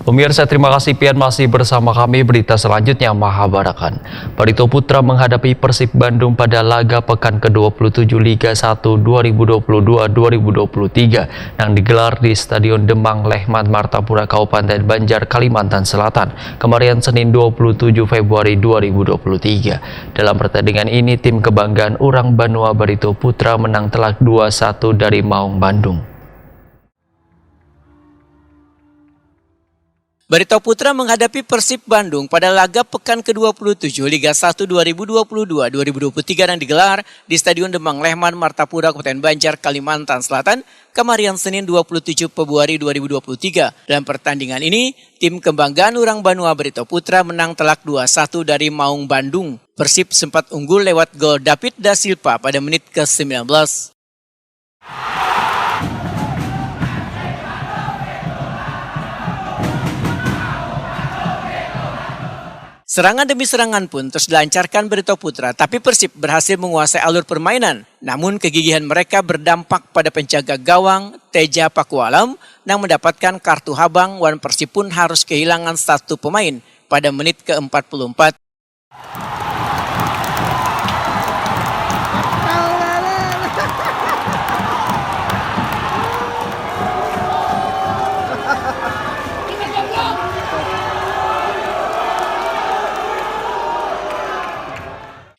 Pemirsa, terima kasih pian masih bersama kami. Berita selanjutnya Mahabarakan. Barito Putra menghadapi Persib Bandung pada laga pekan ke-27 Liga 1 2022-2023 yang digelar di Stadion Demang Lehman Martapura Kabupaten Banjar, Kalimantan Selatan kemarin Senin 27 Februari 2023. Dalam pertandingan ini, tim kebanggaan Urang Banua Barito Putra menang telak 2-1 dari Maung Bandung. Barito Putra menghadapi Persib Bandung pada laga pekan ke-27 Liga 1 2022-2023 yang digelar di Stadion Demang Lehman Martapura Kabupaten Banjar, Kalimantan Selatan kemarin Senin 27 Februari 2023. Dalam pertandingan ini, tim kebanggaan Urang Banua Barito Putra menang telak 2-1 dari Maung Bandung. Persib sempat unggul lewat gol David Da Silva pada menit ke-19. Serangan demi serangan pun terus dilancarkan Barito Putra, tapi Persib berhasil menguasai alur permainan. Namun kegigihan mereka berdampak pada penjaga gawang Teja Pakualam yang mendapatkan kartu habang, dan Persib pun harus kehilangan satu pemain pada menit ke-44.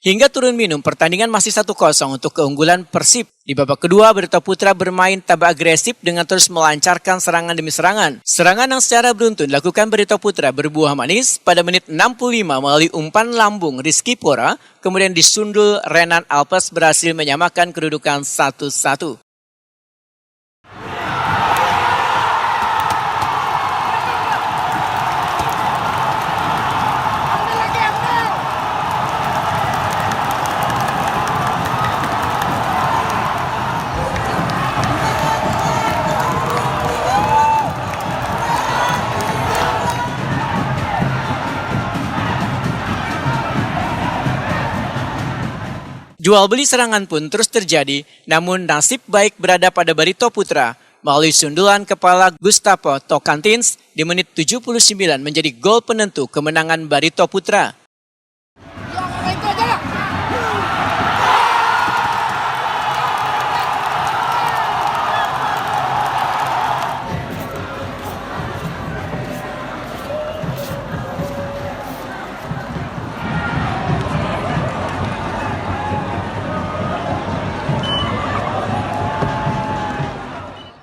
Hingga turun minum, pertandingan masih 1-0 untuk keunggulan Persib. Di babak kedua, Barito Putra bermain tambah agresif dengan terus melancarkan serangan demi serangan. Serangan yang secara beruntun dilakukan Barito Putra berbuah manis pada menit 65 melalui umpan lambung Rizky Pora, kemudian disundul Renan Alpes berhasil menyamakan kedudukan 1-1. Jual beli serangan pun terus terjadi, namun nasib baik berada pada Barito Putra. Melalui sundulan kepala Gustavo Tocantins di menit 79 menjadi gol penentu kemenangan Barito Putra.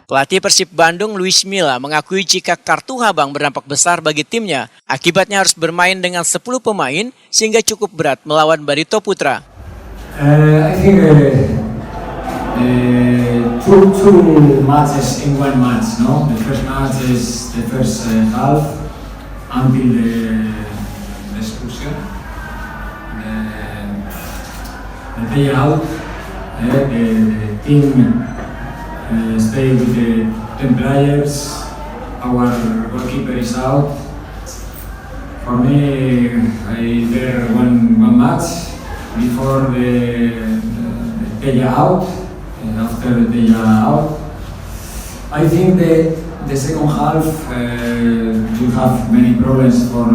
Pelatih Persib Bandung Luis Milla mengakui jika kartu habang berdampak besar bagi timnya. Akibatnya harus bermain dengan 10 pemain sehingga cukup berat melawan Barito Putra. I think two matches in one match. No, the first match is the first half until the expulsion, the payout, the team. Stay with the 10 players, our goalkeeper is out. For me, I there one match before the Teja out, and after the Teja out. I think the second half you have many problems for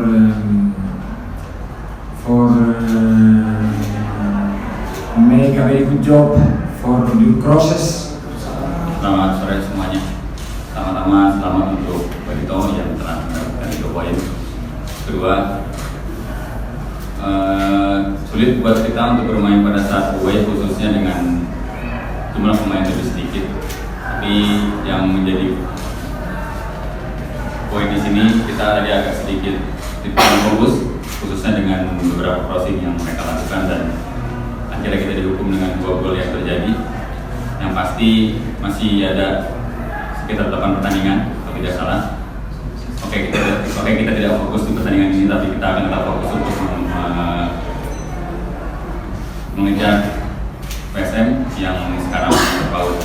make a very good job for your crosses. Selamat sore semuanya. Pertama-tama selamat untuk Barito yang telah mendapatkan 3 poin. Kedua, sulit buat kita untuk bermain pada saat away, khususnya dengan jumlah pemain lebih sedikit. Tapi yang menjadi poin di sini kita ada agak sedikit fokus, khususnya dengan beberapa crossing yang mereka lakukan, dan akhirnya kita dihukum dengan 2 gol yang terjadi. Yang pasti masih ada sekitar 8 pertandingan kalau tidak salah. Oke, kita tidak fokus di pertandingan ini, tapi kita akan tetap fokus untuk mengejar PSM yang sekarang berpaut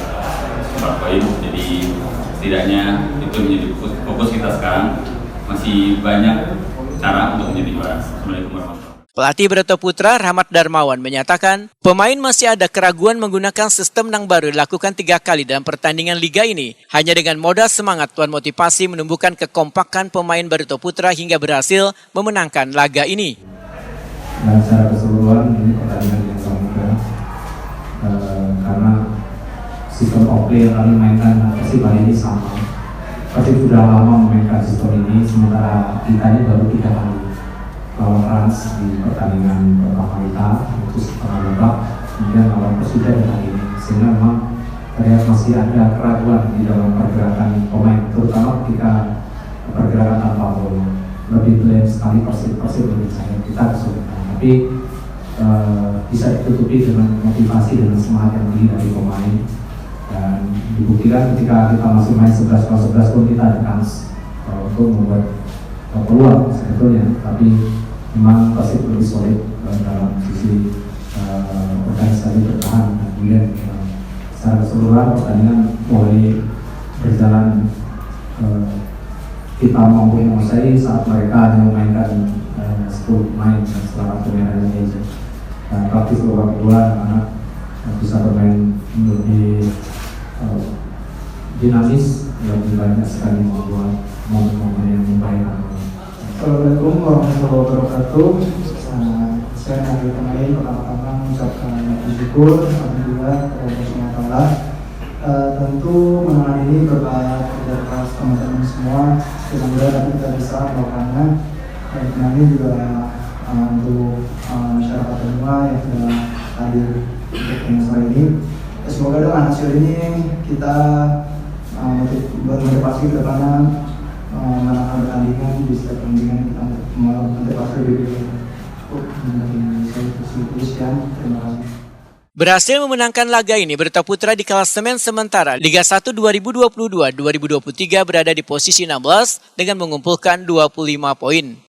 4 poin. Jadi setidaknya itu menjadi fokus kita sekarang. Masih banyak cara untuk menjadi juara. Assalamualaikum warahmatullahi wabarakatuh. Pelatih Barito Putra Rahmat Darmawan menyatakan pemain masih ada keraguan menggunakan sistem yang baru dilakukan 3 kali dalam pertandingan liga ini. Hanya dengan modal semangat tuan motivasi menumbuhkan kekompakan pemain Barito Putra hingga berhasil memenangkan laga ini. Dan secara keseluruhan ini pertandingan yang sangat mudah karena sistem play yang kami mainkan Persib hari ini sama. Persib sudah lama memainkan sistem ini, sementara kita ini baru 3 kali lawan Rans di pertandingan pertama kita, itu setengah babak, kemudian lawan Persija hari ini, sehingga memang terlihat masih ada keraguan di dalam pergerakan pemain, terutama ketika pergerakan tanpa bola. Lebih blend sekali Persib lebih sayang, kita kesulitan, tapi bisa ditutupi dengan motivasi dan semangat yang tinggi dari pemain, dan dibuktikan ketika kita masih main 11 pun kita ada kans untuk membuat peluang sebetulnya, tapi memang Persib lebih solid dalam sisi organisasi bertahan, dan kemudian secara keseluruhan pertandingan mulai berjalan, kita mampu menguasai saat mereka hanya memainkan 10 pemain dan setelah waktu merah dan aja. Dan praktis babak kedua anak bisa bermain lebih dinamis, lebih banyak sekali membuat momen-momen yang membahayakan. Assalamualaikum warahmatullahi wabarakatuh. Saya dari pemain pertama-tama mengucapkan syukur alhamdulillah kepada Allah SWT. Tentu mengenai ini berkat kerja keras teman-teman semua, mudah-mudahan kita bisa melakukannya. Dan ini juga untuk masyarakat semua yang sudah hadir untuk sore ini. Semoga dengan hasil ini kita bermotivasi ke depan menangkan pertandingan di setiap pertandingan kita motivasi lebih terima kasih. Berhasil memenangkan laga ini, Barito Putra di klasemen sementara Liga 1 2022-2023 berada di posisi 16 dengan mengumpulkan 25 poin.